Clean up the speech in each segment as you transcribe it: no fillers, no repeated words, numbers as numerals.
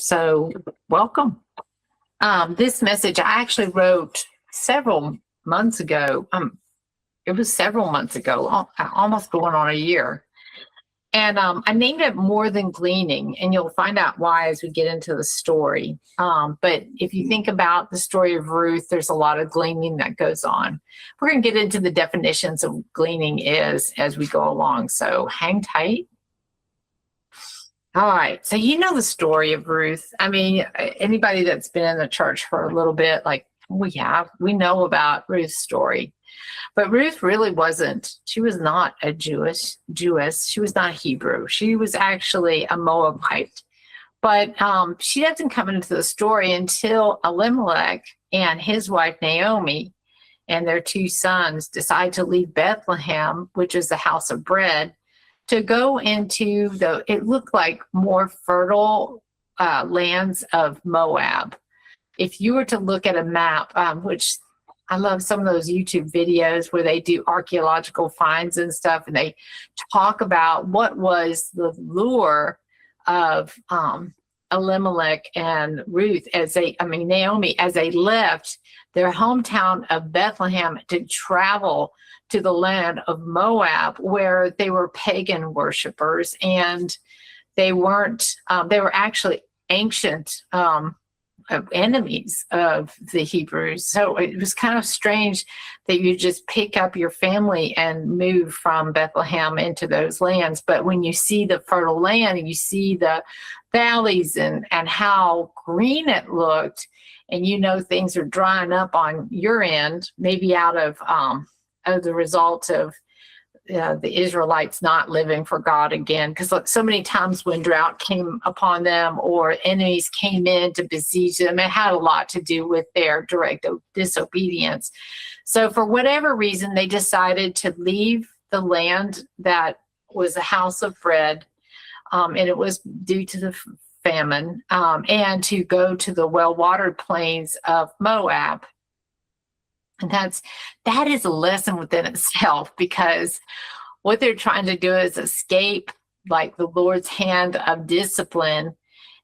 So welcome. This message I actually wrote several months ago. It was several months ago, almost going on a year. And I named it More Than Gleaning, and you'll find out why as we get into the story. But if you think about the story of Ruth, there's a lot of gleaning that goes on. We're going to get into the definitions of gleaning as we go along. So hang tight. All right. So you know the story of Ruth. I mean, anybody that's been in the church for a little bit, like we know about Ruth's story. But Ruth really she was not a Jewess. She was not Hebrew. She was actually a Moabite. But she doesn't come into the story until Elimelech and his wife Naomi and their two sons decide to leave Bethlehem, which is the house of bread, to go into it looked like more fertile lands of Moab. If you were to look at a map, which I love some of those YouTube videos where they do archaeological finds and stuff, and they talk about what was the lure of Elimelech and Ruth Naomi, as they left their hometown of Bethlehem to travel to the land of Moab, where they were pagan worshipers, and they were actually ancient enemies of the Hebrews. So it was kind of strange that you just pick up your family and move from Bethlehem into those lands. But when you see the fertile land and you see the valleys and how green it looked, and things are drying up on your end, maybe out of the result of the Israelites not living for God again, because so many times when drought came upon them or enemies came in to besiege them, it had a lot to do with their direct disobedience. So for whatever reason, they decided to leave the land that was a house of bread, and it was due to the famine, and to go to the well-watered plains of Moab. And that is a lesson within itself, because what they're trying to do is escape like the Lord's hand of discipline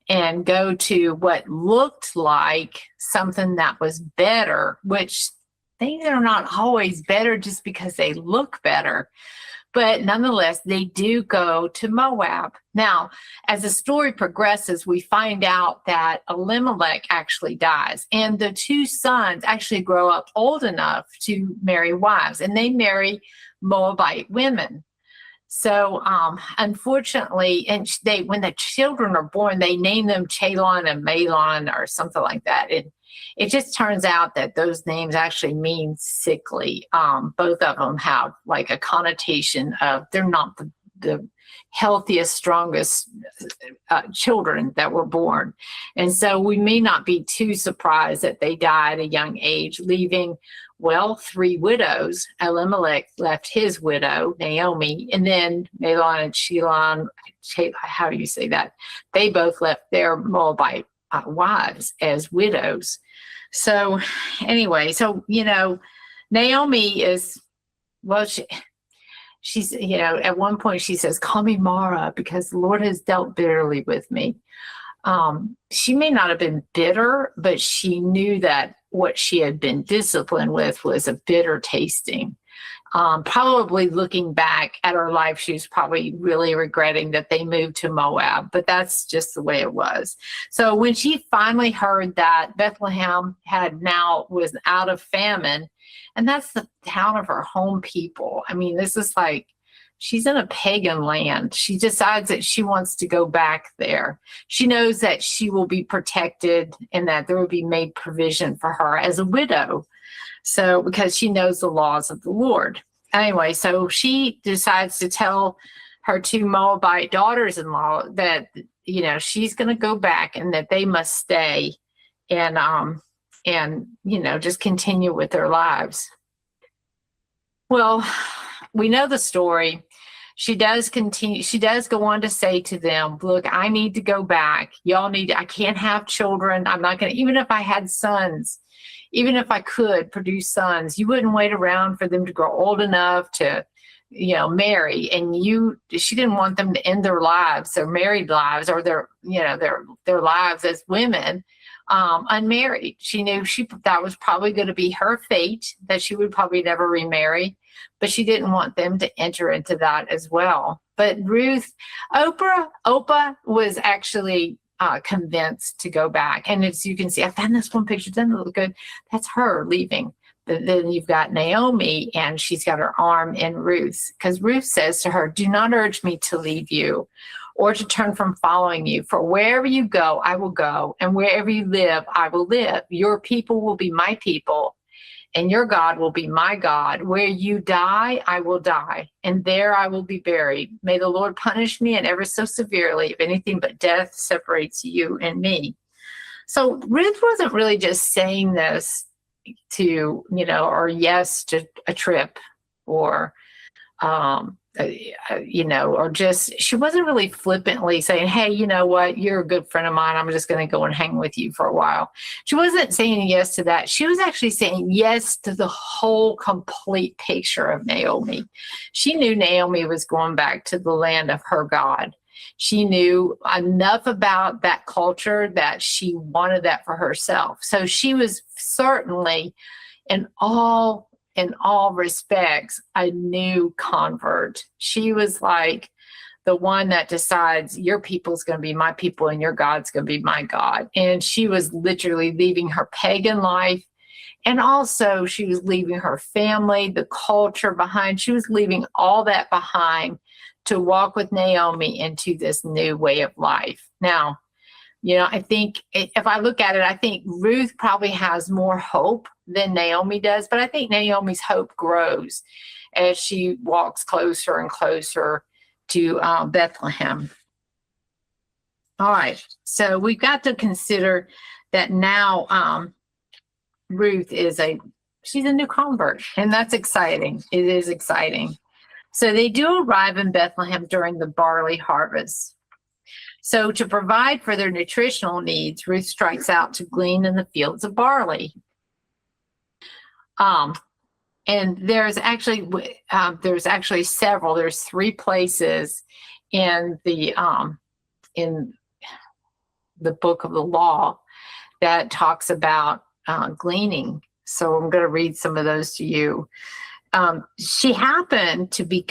and go to what looked like something that was better, which things are not always better just because they look better. But nonetheless, they do go to Moab. Now, as the story progresses, we find out that Elimelech actually dies, and the two sons actually grow up old enough to marry wives, and they marry Moabite women. So, unfortunately, and when the children are born, they name them Chalon and Malon or something like that. It just turns out that those names actually mean sickly. Both of them have like a connotation of they're not the healthiest, strongest children that were born. And so we may not be too surprised that they died at a young age, leaving, three widows. Elimelech left his widow, Naomi, and then Malon and Chalon, how do you say that? They both left their Moabite wives as widows. So anyway, Naomi is, she's, at one point she says, "Call me Mara, because the Lord has dealt bitterly with me." She may not have been bitter, but she knew that what she had been disciplined with was a bitter tasting. Probably looking back at her life, she was probably really regretting that they moved to Moab, but that's just the way it was. So when she finally heard that Bethlehem was out of famine, and that's the town of her home people. I mean, this is like, she's in a pagan land. She decides that she wants to go back there. She knows that she will be protected and that there will be made provision for her as a widow. So, because she knows the laws of the Lord. Anyway, so she decides to tell her two Moabite daughters-in-law that, she's going to go back and that they must stay and just continue with their lives. Well, we know the story. she does continue. She does go on to say to them, look, I need to go back. Y'all need to, I can't have children. I'm not going to, even if I had sons, even if I could produce sons, you wouldn't wait around for them to grow old enough to, marry. And she didn't want them to end their lives, their married lives, or their lives as women, unmarried. She knew that was probably going to be her fate, that she would probably never remarry, but she didn't want them to enter into that as well. But Oprah was actually convinced to go back. And as you can see, I found this one picture, doesn't it look good? That's her leaving. Then you've got Naomi, and she's got her arm in Ruth, because Ruth says to her, do not urge me to leave you or to turn from following you. For wherever you go, I will go, and wherever you live, I will live. Your people will be my people, and your God will be my God. Where you die, I will die, and there I will be buried. May the Lord punish me, and ever so severely, if anything but death separates you and me. So Ruth wasn't really just saying this to, or yes to a trip, or, or just, she wasn't really flippantly saying, hey, you know what, you're a good friend of mine, I'm just going to go and hang with you for a while. She wasn't saying yes to that. She was actually saying yes to the whole complete picture of Naomi. She knew Naomi was going back to the land of her God. She knew enough about that culture that she wanted that for herself. So she was certainly in all respects a new convert. She was like the one that decides your people's going to be my people and your God's going to be my God. And she was literally leaving her pagan life. And also she was leaving her family, the culture behind. She was leaving all that behind to walk with Naomi into this new way of life. Now, I think if I look at it, I think Ruth probably has more hope than Naomi does, but I think Naomi's hope grows as she walks closer and closer to Bethlehem. All right, so we've got to consider that now Ruth she's a new convert, and that's exciting. It is exciting. So they do arrive in Bethlehem during the barley harvest. So to provide for their nutritional needs, Ruth strikes out to glean in the fields of barley. And there's actually several. There's 3 places in the book of the law that talks about gleaning. So I'm going to read some of those to you. She happened to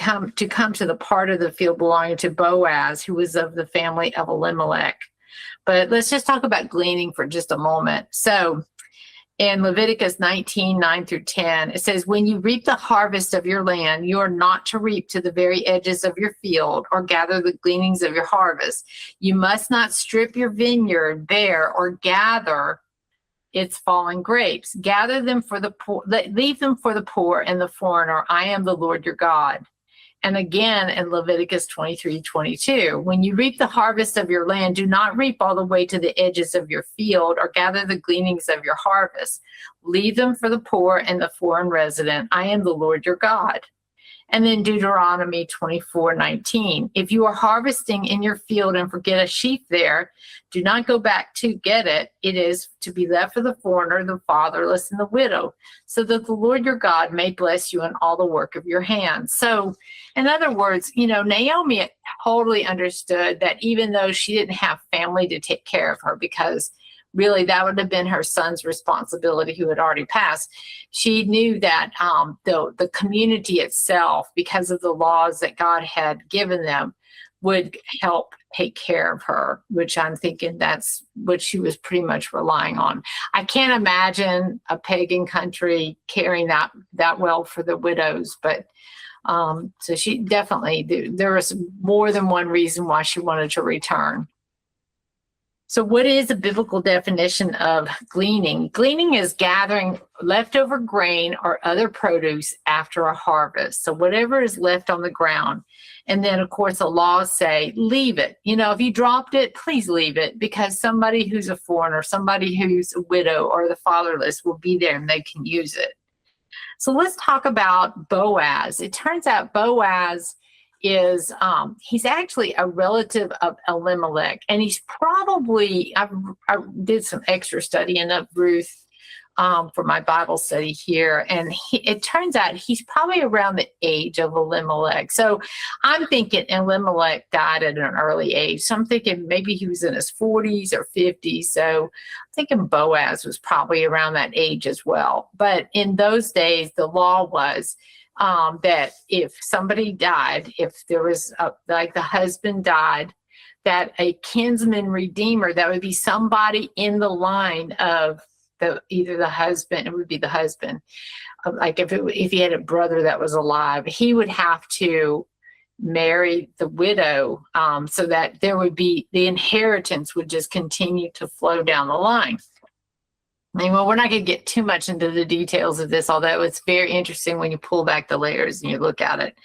come to the part of the field belonging to Boaz, who was of the family of Elimelech. But let's just talk about gleaning for just a moment. So in Leviticus 19:9-10, it says, when you reap the harvest of your land, you are not to reap to the very edges of your field or gather the gleanings of your harvest. You must not strip your vineyard bare or gather its fallen grapes. Gather them for the poor, leave them for the poor and the foreigner. I am the Lord your God. And again in Leviticus 23:22, when you reap the harvest of your land, do not reap all the way to the edges of your field or gather the gleanings of your harvest. Leave them for the poor and the foreign resident. I am the Lord your God. And then Deuteronomy 24:19, if you are harvesting in your field and forget a sheaf there, do not go back to get it. It is to be left for the foreigner, the fatherless, and the widow, so that the Lord your God may bless you in all the work of your hands. So in other words, Naomi totally understood that even though she didn't have family to take care of her, because really that would have been her son's responsibility who had already passed, she knew that the community itself, because of the laws that God had given them, would help take care of her, which I'm thinking that's what she was pretty much relying on. I can't imagine a pagan country caring that well for the widows, but so she definitely, there was more than one reason why she wanted to return. So what is a biblical definition of gleaning? Gleaning is gathering leftover grain or other produce after a harvest. So whatever is left on the ground. And then, of course, the laws say, leave it. If you dropped it, please leave it, because somebody who's a foreigner, somebody who's a widow or the fatherless will be there and they can use it. So let's talk about Boaz. It turns out Boaz is he's actually a relative of Elimelech, and he's probably I did some extra studying of Ruth for my Bible study here, and it turns out he's probably around the age of Elimelech. So I'm thinking Elimelech died at an early age. So I'm thinking maybe he was in his 40s or 50s. So I'm thinking Boaz was probably around that age as well. But in those days, the law was that if somebody died, if there was like the husband died, that a kinsman redeemer, that would be somebody in the line of either the husband, it would be the husband. Like if he had a brother that was alive, he would have to marry the widow, so that there would be, the inheritance would just continue to flow down the line. Well, we're not going to get too much into the details of this, although it's very interesting when you pull back the layers and you look at it.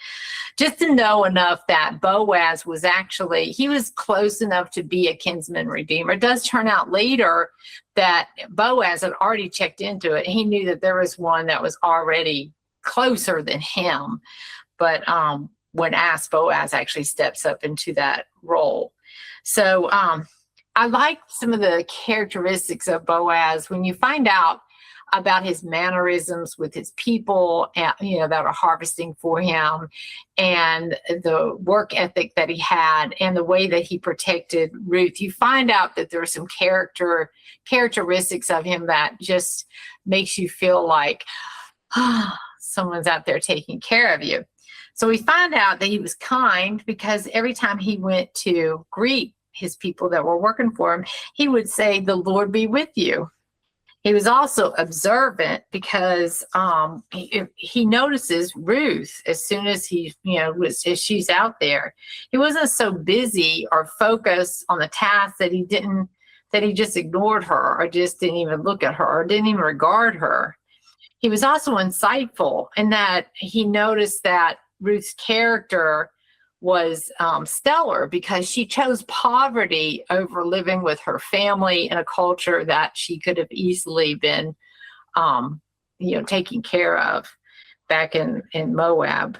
Just to know enough that Boaz was actually, he was close enough to be a kinsman redeemer. It does turn out later that Boaz had already checked into it. He knew that there was one that was already closer than him. But when asked, Boaz actually steps up into that role. So, I like some of the characteristics of Boaz when you find out about his mannerisms with his people, and, that are harvesting for him, and the work ethic that he had, and the way that he protected Ruth. You find out that there are some characteristics of him that just makes you feel like someone's out there taking care of you. So we find out that he was kind, because every time he went to greet his people that were working for him, he would say, "The Lord be with you." He was also observant, because he notices Ruth as soon as as she's out there. He wasn't so busy or focused on the task that he just ignored her, or just didn't even look at her, or didn't even regard her. He was also insightful in that he noticed that Ruth's character was stellar, because she chose poverty over living with her family in a culture that she could have easily been, taken care of back in Moab.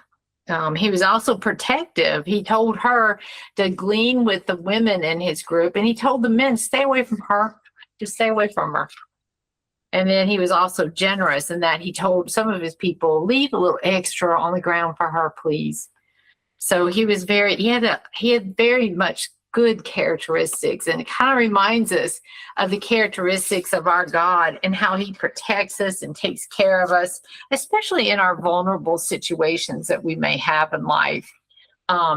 He was also protective. He told her to glean with the women in his group, and he told the men, "Stay away from her. Just stay away from her." And then he was also generous in that he told some of his people, "Leave a little extra on the ground for her, please." So he had very much good characteristics, and it kind of reminds us of the characteristics of our God and how he protects us and takes care of us, especially in our vulnerable situations that we may have in life.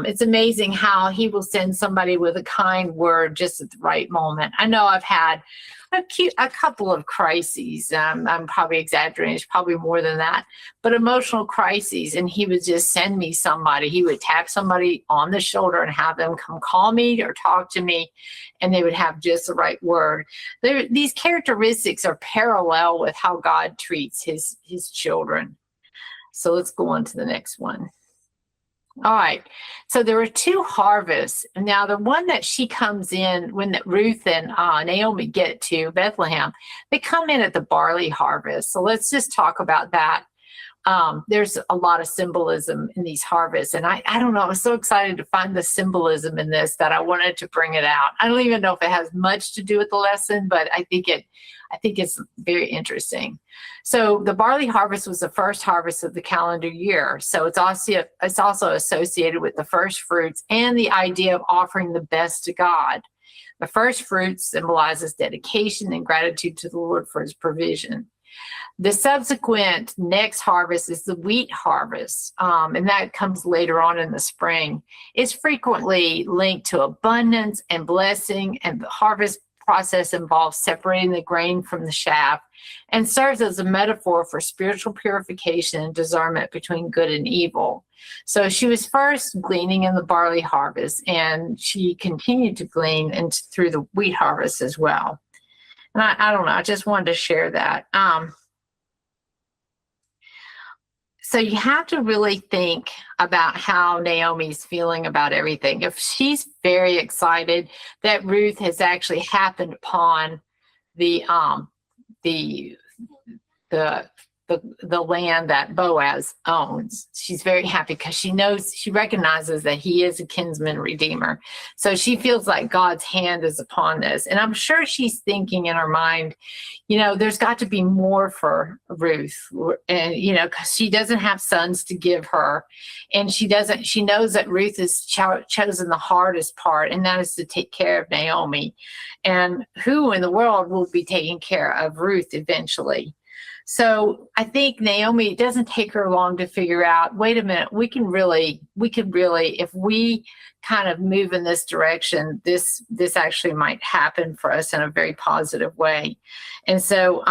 It's amazing how he will send somebody with a kind word just at the right moment. I know I've had a couple of crises. I'm probably exaggerating. It's probably more than that, but emotional crises. And he would just send me somebody. He would tap somebody on the shoulder and have them come call me or talk to me, and they would have just the right word. These characteristics are parallel with how God treats his children. So let's go on to the next one. All right. So there were two harvests. Now, the one that she comes in, when Ruth and Naomi get to Bethlehem, they come in at the barley harvest. So let's just talk about that. There's a lot of symbolism in these harvests. And I don't know, I was so excited to find the symbolism in this that I wanted to bring it out. I don't even know if it has much to do with the lesson, but I think it's very interesting. So the barley harvest was the first harvest of the calendar year. So it's also associated with the first fruits and the idea of offering the best to God. The first fruits symbolizes dedication and gratitude to the Lord for his provision. The subsequent next harvest is the wheat harvest, and that comes later on in the spring. It's frequently linked to abundance and blessing, and the harvest process involves separating the grain from the chaff and serves as a metaphor for spiritual purification and discernment between good and evil. So she was first gleaning in the barley harvest, and she continued to glean through the wheat harvest as well. And I don't know, I just wanted to share that. So you have to really think about how Naomi's feeling about everything. If she's very excited that Ruth has actually happened upon the the land that Boaz owns. She's very happy because she recognizes that he is a kinsman redeemer. So she feels like God's hand is upon this. And I'm sure she's thinking in her mind, there's got to be more for Ruth. And, because she doesn't have sons to give her. And she knows that Ruth has chosen the hardest part, and that is to take care of Naomi. And who in the world will be taking care of Ruth eventually? So I think Naomi, it doesn't take her long to figure out, wait a minute, we could really, if we kind of move in this direction, this actually might happen for us in a very positive way. And so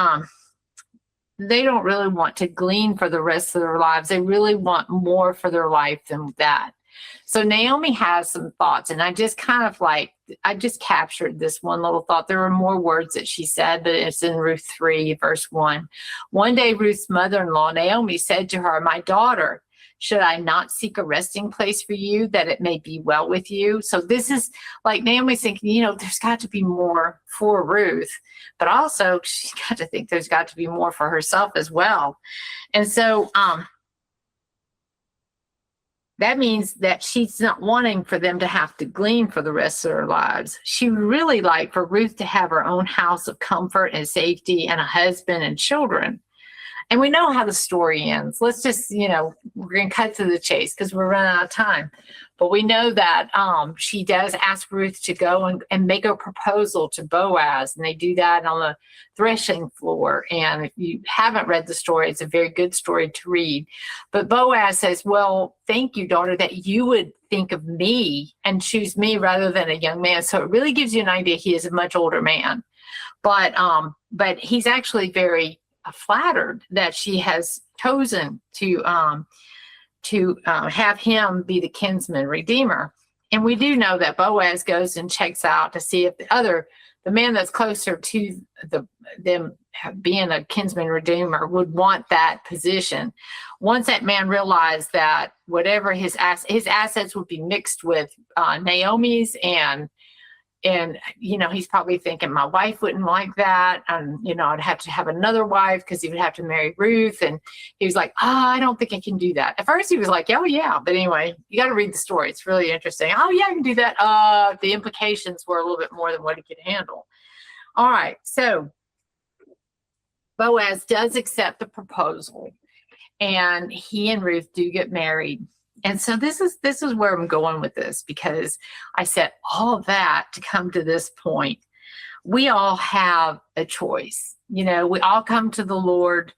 they don't really want to glean for the rest of their lives. They really want more for their life than that. So Naomi has some thoughts, and I just captured this one little thought. There were more words that she said, but it's in Ruth 3, verse 1. One day, Ruth's mother-in-law, Naomi, said to her, "My daughter, should I not seek a resting place for you, that it may be well with you?" So this is like Naomi's thinking, there's got to be more for Ruth, but also she's got to think there's got to be more for herself as well. And so, that means that she's not wanting for them to have to glean for the rest of their lives. She would really like for Ruth to have her own house of comfort and safety and a husband and children. And we know how the story ends. Let's just, we're going to cut to the chase because we're running out of time. But we know that she does ask Ruth to go and make a proposal to Boaz. And they do that on the threshing floor. And if you haven't read the story, it's a very good story to read. But Boaz says, "Well, thank you, daughter, that you would think of me and choose me rather than a young man." So it really gives you an idea he is a much older man. But he's actually very flattered that she has chosen to have him be the kinsman redeemer. And we do know that Boaz goes and checks out to see if the man that's closer to them being a kinsman redeemer would want that position. Once that man realized that whatever his assets would be mixed with Naomi's, and he's probably thinking, my wife wouldn't like that. And, I'd have to have another wife because he would have to marry Ruth. And he was like, I don't think I can do that. At first he was like, oh yeah. But anyway, you got to read the story. It's really interesting. Oh yeah, I can do that. The implications were a little bit more than what he could handle. All right. So Boaz does accept the proposal, and he and Ruth do get married. And so this is where I'm going with this, because I said all of that to come to this point. We all have a choice. We all come to the Lord.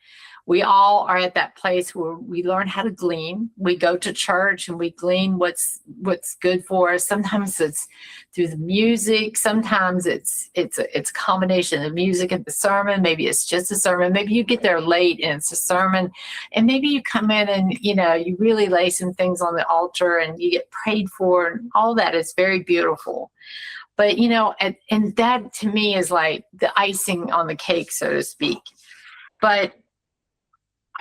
We all are at that place where we learn how to glean. We go to church and we glean what's good for us. Sometimes it's through the music. Sometimes it's a combination of the music and the sermon. Maybe it's just a sermon. Maybe you get there late and it's a sermon. And maybe you come in and, you really lay some things on the altar and you get prayed for, and all that is very beautiful. But, and that to me is like the icing on the cake, so to speak. But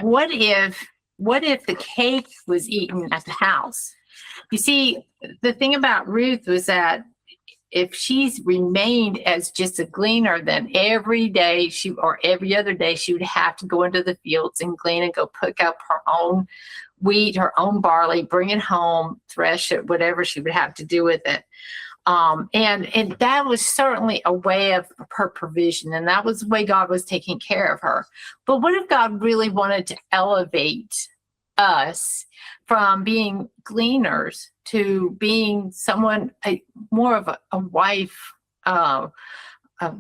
what if the cake was eaten at the house? You see, the thing about Ruth was that if she's remained as just a gleaner, then every day or every other day, she would have to go into the fields and glean and go pick up her own wheat, her own barley, bring it home, thresh it, whatever she would have to do with it. And that was certainly a way of her provision, and that was the way God was taking care of her. But what if God really wanted to elevate us from being gleaners to being someone, more of a wife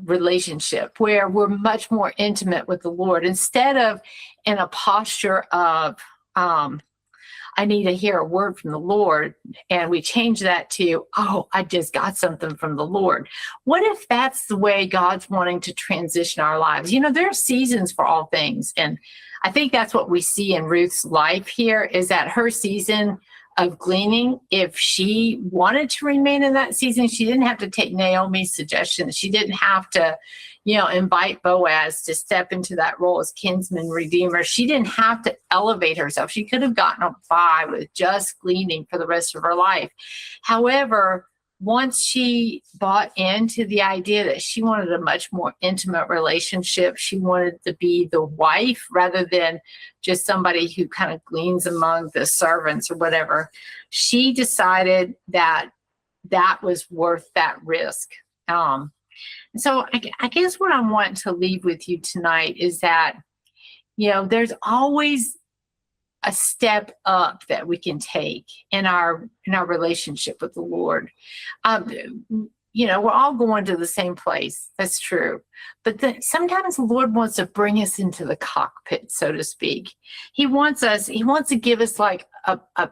relationship, where we're much more intimate with the Lord, instead of in a posture of I need to hear a word from the Lord, and we change that to, I just got something from the Lord. What if that's the way God's wanting to transition our lives? There are seasons for all things. And I think that's what we see in Ruth's life here, is that her season of gleaning, if she wanted to remain in that season, she didn't have to take Naomi's suggestion. She didn't have to, invite Boaz to step into that role as kinsman redeemer. She didn't have to elevate herself. She could have gotten by with just gleaning for the rest of her life. However, once she bought into the idea that she wanted a much more intimate relationship, she wanted to be the wife rather than just somebody who kind of gleans among the servants or whatever, she decided that that was worth that risk. So I guess what I want to leave with you tonight is that, there's always a step up that we can take in our relationship with the Lord. We're all going to the same place. That's true. But sometimes the Lord wants to bring us into the cockpit, so to speak. He wants to give us like a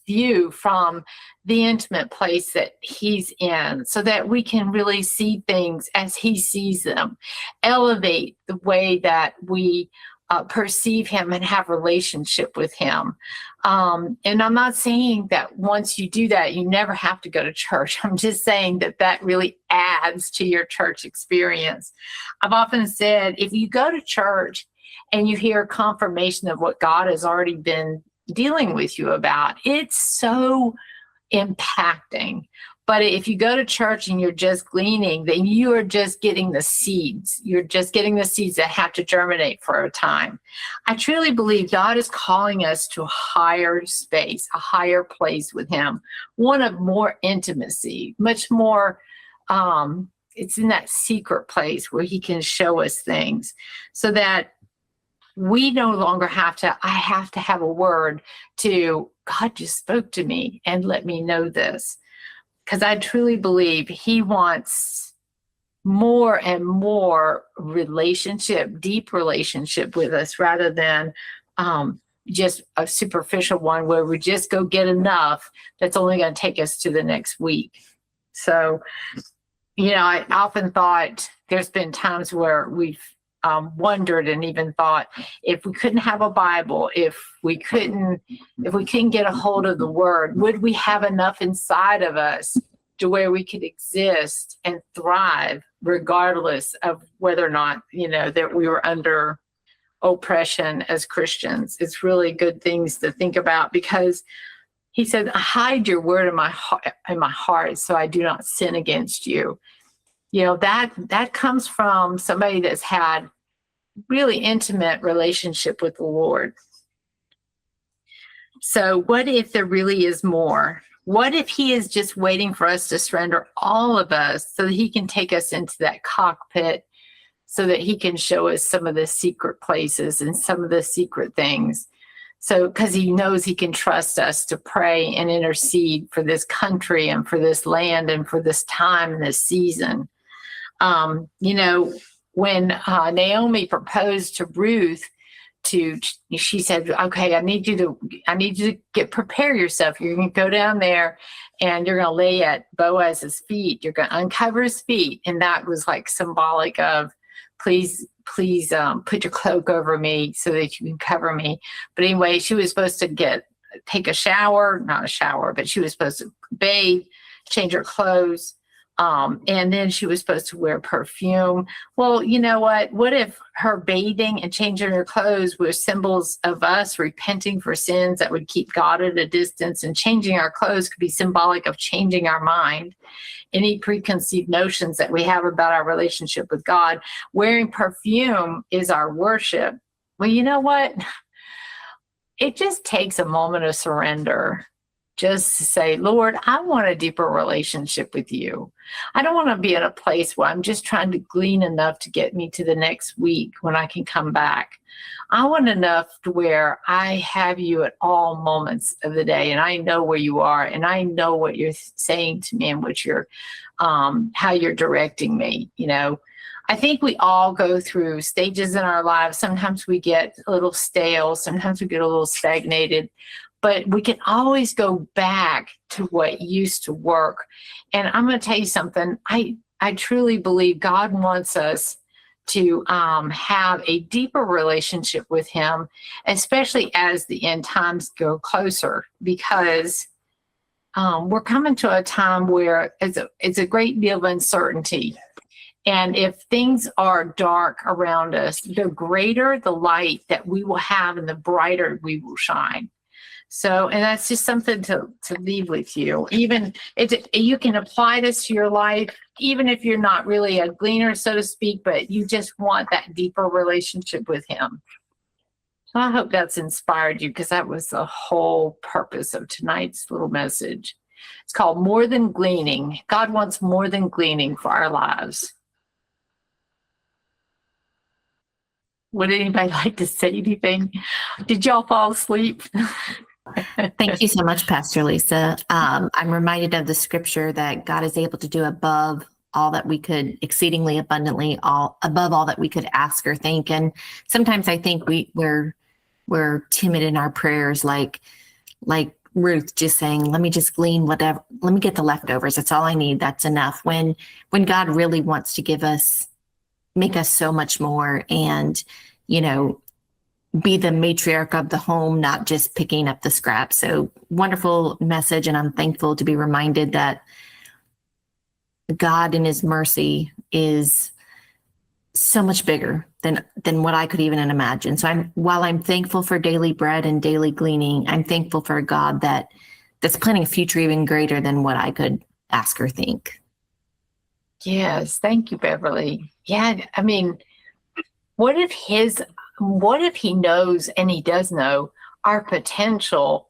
view from the intimate place that he's in so that we can really see things as he sees them, elevate the way that we perceive him and have relationship with him. And I'm not saying that once you do that, you never have to go to church. I'm just saying that really adds to your church experience. I've often said, if you go to church and you hear confirmation of what God has already been dealing with you about, it's so impacting. But if you go to church and you're just gleaning, then you are just getting the seeds. You're just getting the seeds that have to germinate for a time. I truly believe God is calling us to a higher space, a higher place with him, one of more intimacy, much more, it's in that secret place where he can show us things so that we no longer I have to have a word to, God just spoke to me and let me know this. Because I truly believe he wants more and more relationship, deep relationship with us rather than just a superficial one where we just go get enough that's only going to take us to the next week. So, I often thought there's been times where we've wondered and even thought, if we couldn't have a Bible, if we couldn't get a hold of the word, would we have enough inside of us to where we could exist and thrive regardless of whether or not, that we were under oppression as Christians? It's really good things to think about, because he said, hide your word in my heart so I do not sin against you. That comes from somebody that's had really intimate relationship with the Lord. So what if there really is more? What if he is just waiting for us to surrender all of us so that he can take us into that cockpit, so that he can show us some of the secret places and some of the secret things? So, because he knows he can trust us to pray and intercede for this country and for this land and for this time and this season. When Naomi proposed to Ruth, she said, okay, I need you to prepare yourself. You're going to go down there and you're going to lay at Boaz's feet. You're going to uncover his feet. And that was like symbolic of, please put your cloak over me so that you can cover me. But anyway, she was supposed to take a shower, not a shower, but she was supposed to bathe, change her clothes. And then she was supposed to wear perfume. Well, you know what? What if her bathing and changing her clothes were symbols of us repenting for sins that would keep God at a distance, and changing our clothes could be symbolic of changing our mind, any preconceived notions that we have about our relationship with God. Wearing perfume is our worship. Well, you know what? It just takes a moment of surrender. Just to say, Lord, I want a deeper relationship with you. I don't want to be in a place where I'm just trying to glean enough to get me to the next week when I can come back. I want enough to where I have you at all moments of the day, and I know where you are, and I know what you're saying to me and what you're, how you're directing me. I think we all go through stages in our lives. Sometimes we get a little stale. Sometimes we get a little stagnated. But we can always go back to what used to work. And I'm going to tell you something. I truly believe God wants us to have a deeper relationship with him, especially as the end times go closer, because we're coming to a time where it's a great deal of uncertainty. And if things are dark around us, the greater the light that we will have and the brighter we will shine. So, and that's just something to leave with you. Even you can apply this to your life, even if you're not really a gleaner, so to speak, but you just want that deeper relationship with him. So I hope that's inspired you, because that was the whole purpose of tonight's little message. It's called More Than Gleaning. God wants more than gleaning for our lives. Would anybody like to say anything? Did y'all fall asleep? Thank you so much, Pastor Lisa. I'm reminded of the scripture that God is able to do above all that we could, exceedingly abundantly, above all that we could ask or think. And sometimes I think we're timid in our prayers, like Ruth just saying, let me just glean whatever, let me get the leftovers. That's all I need. That's enough. When God really wants to make us so much more, and, be the matriarch of the home, not just picking up the scraps. So wonderful message. And I'm thankful to be reminded that God in his mercy is so much bigger than what I could even imagine. So while I'm thankful for daily bread and daily gleaning, I'm thankful for a God that's planning a future even greater than what I could ask or think. Yes. Thank you, Beverly. Yeah. I mean, what if he knows, and he does know, our potential,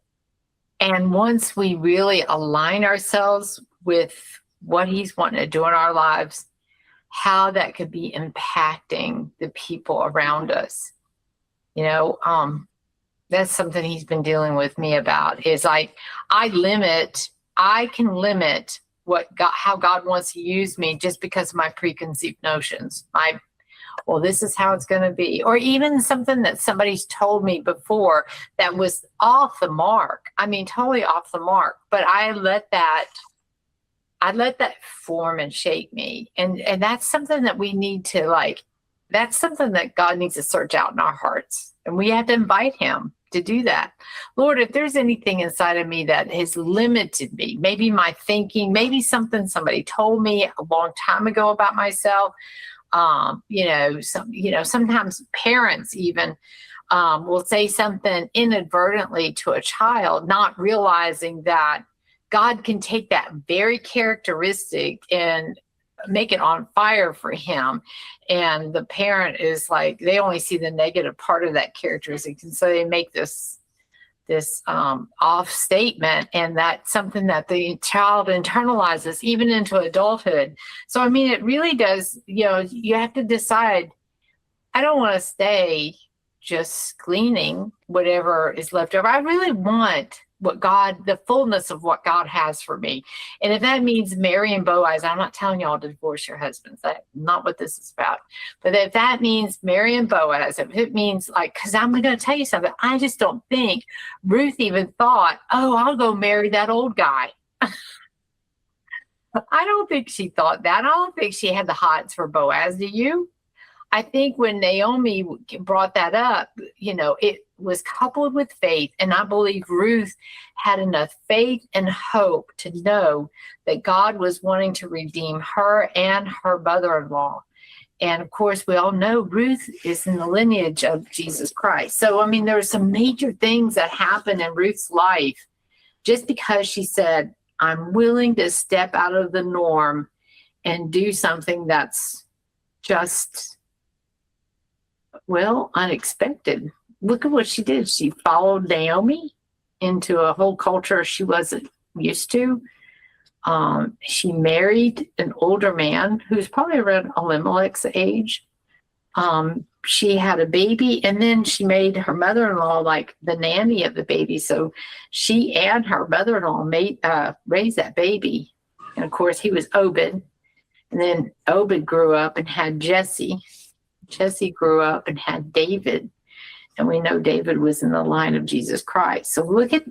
and once we really align ourselves with what he's wanting to do in our lives, how that could be impacting the people around us. That's something he's been dealing with me about, is I can limit how God wants to use me just because of my preconceived notions. Well, this is how it's going to be. Or even something that somebody's told me before that was off the mark. I mean, totally off the mark. But I let that form and shape me. And that's something that we need to that's something that God needs to search out in our hearts. And we have to invite him to do that. Lord, if there's anything inside of me that has limited me, maybe my thinking, maybe something somebody told me a long time ago about myself, sometimes parents even will say something inadvertently to a child, not realizing that God can take that very characteristic and make it on fire for him. And the parent is like, they only see the negative part of that characteristic. And so they make this off statement, and that's something that the child internalizes even into adulthood. So, I mean, it really does, you have to decide, I don't want to stay just gleaning whatever is left over. I really want the fullness of what God has for me. And if that means marrying Boaz, I'm not telling y'all to divorce your husbands. That's not what this is about. But if that means marrying Boaz, if it means because I'm going to tell you something, I just don't think Ruth even thought, oh, I'll go marry that old guy. I don't think she thought that. I don't think she had the hots for Boaz. Do you? I think when Naomi brought that up, it was coupled with faith. And I believe Ruth had enough faith and hope to know that God was wanting to redeem her and her mother-in-law. And of course, we all know Ruth is in the lineage of Jesus Christ. So, I mean, there are some major things that happened in Ruth's life just because she said, I'm willing to step out of the norm and do something that's just, unexpected. Look at what she did. She followed Naomi into a whole culture she wasn't used to. She married an older man who's probably around Elimelech's age. She had a baby, and then she made her mother-in-law like the nanny of the baby. So she and her mother-in-law raised that baby. And of course, he was Obed. And then Obed grew up and had Jesse. Jesse grew up and had David. And we know David was in the line of Jesus Christ. So look at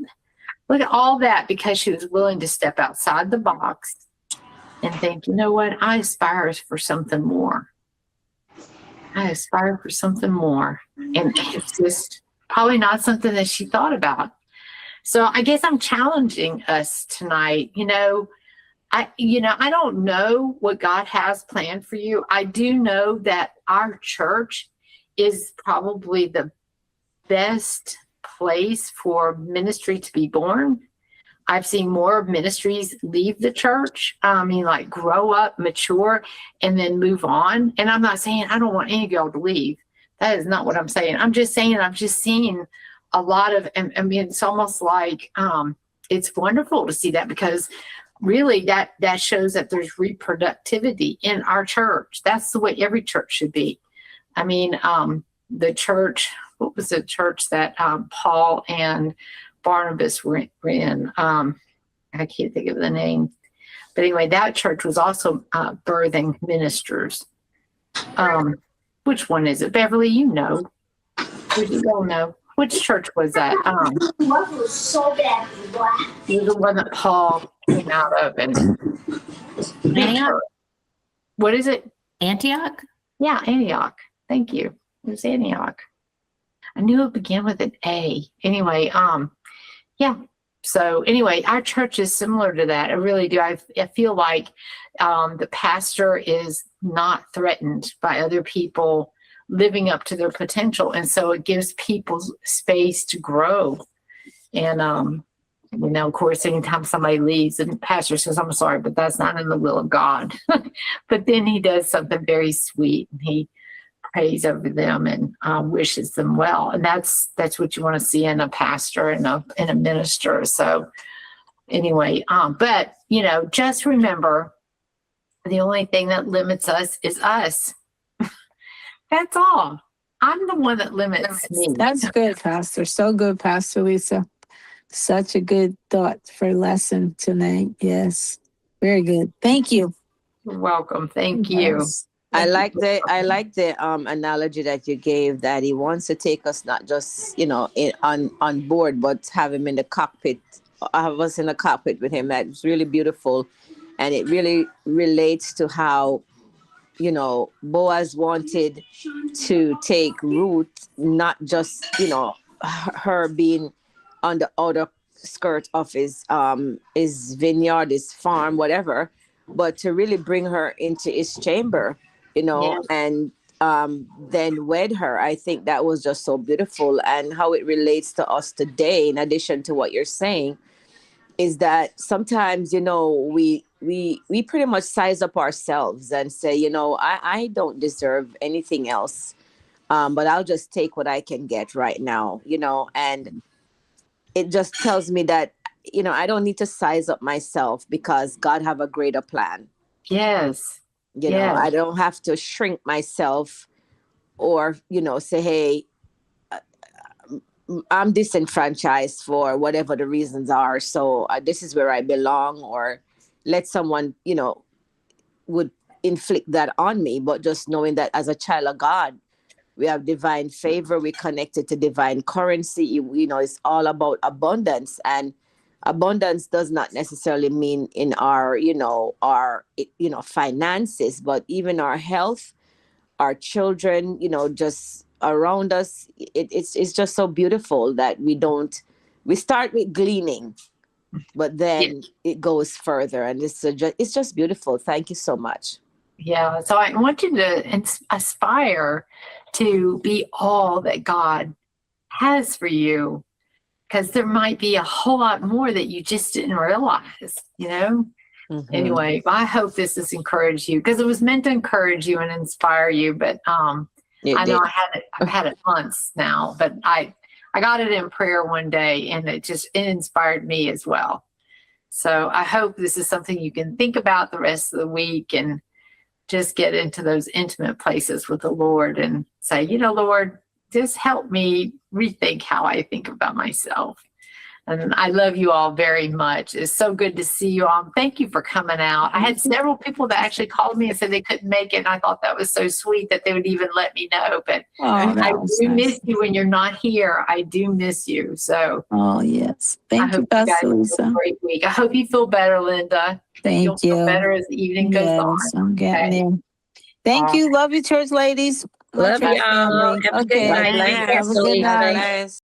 all that, because she was willing to step outside the box and think, you know what? I aspire for something more. I aspire for something more. And it's just probably not something that she thought about. So I guess I'm challenging us tonight. I don't know what God has planned for you. I do know that our church is probably the best place for ministry to be born. I've seen more ministries leave the church. I mean, like grow up, mature, and then move on. And I'm not saying I don't want any of y'all to leave. That is not what I'm saying. I'm just saying I've just seen a lot of, and I mean, it's almost like it's wonderful to see that, because really that shows that there's reproductivity in our church. That's the way every church should be. I mean, the church, what was the church that Paul and Barnabas were in? I can't think of the name. But anyway, that church was also birthing ministers. Which one is it? Beverly, you know. You don't know. Which church was that? What was so bad? It was the one that Paul came out of. And Antioch? What is it? Antioch? Yeah, Antioch. Thank you. It was Antioch. I knew it began with an A. Anyway, yeah. So anyway, our church is similar to that. I really do. I feel like the pastor is not threatened by other people living up to their potential. And so it gives people space to grow. And, you know, of course, anytime somebody leaves, and the pastor says, I'm sorry, but that's not in the will of God. But then he does something very sweet, and he prays over them and wishes them well. And that's what you want to see in a pastor and in a minister. So anyway, but, you know, just remember, the only thing that limits us is us. That's all. I'm the one that limits me. That's good, Pastor. So good, Pastor Lisa. Such a good thought for lesson tonight. Yes. Very good. Thank you. You're welcome. Thank you. Yes. I like the analogy that you gave, that he wants to take us not just, you know, on board, but have him in the cockpit. Have us in the cockpit with him. That's really beautiful, and it really relates to how, you know, Boaz wanted to take Ruth, not just, you know, her being on the outer skirt of his vineyard, his farm, whatever, but to really bring her into his chamber, you know, Yes. and then wed her. I think that was just so beautiful. And how it relates to us today, in addition to what you're saying, is that sometimes, you know, we pretty much size up ourselves and say, you know, I don't deserve anything else, but I'll just take what I can get right now, you know. And it just tells me that, you know, I don't need to size up myself, because God have a greater plan. Yes. You know, I don't have to shrink myself, or, you know, say, hey, I'm disenfranchised for whatever the reasons are, so this is where I belong, or let someone, you know, would inflict that on me. But just knowing that as a child of God, we have divine favor, we connected to divine currency. You know, it's all about abundance, and abundance does not necessarily mean in our finances, but even our health, our children, you know, just around us. It's just so beautiful that we start with gleaning, but then it goes further, and it's just beautiful. Thank you so much. Yeah. So I want you to aspire to be all that God has for you, because there might be a whole lot more that you just didn't realize, you know? Mm-hmm. Anyway, I hope this has encouraged you, because it was meant to encourage you and inspire you. But I know I've had it months now, but I got it in prayer one day, and it inspired me as well. So I hope this is something you can think about the rest of the week, and just get into those intimate places with the Lord and say, you know, Lord, just help me rethink how I think about myself. And I love you all very much. It's so good to see you all. Thank you for coming out. I had several people that actually called me and said they couldn't make it. And I thought that was so sweet that they would even let me know. But I do miss you when you're not here. I do miss you. So Yes. Thank you, guys Pastor have Lisa. a great week. I hope you feel better, Linda. Thank You'll feel you. better as the evening goes on. Yes, I'm getting Okay. in. Thank you. Love you, church ladies. Love Church y'all. family. Have a good Okay. night. God Thank you, bless. Have a good Lisa. night. Bless.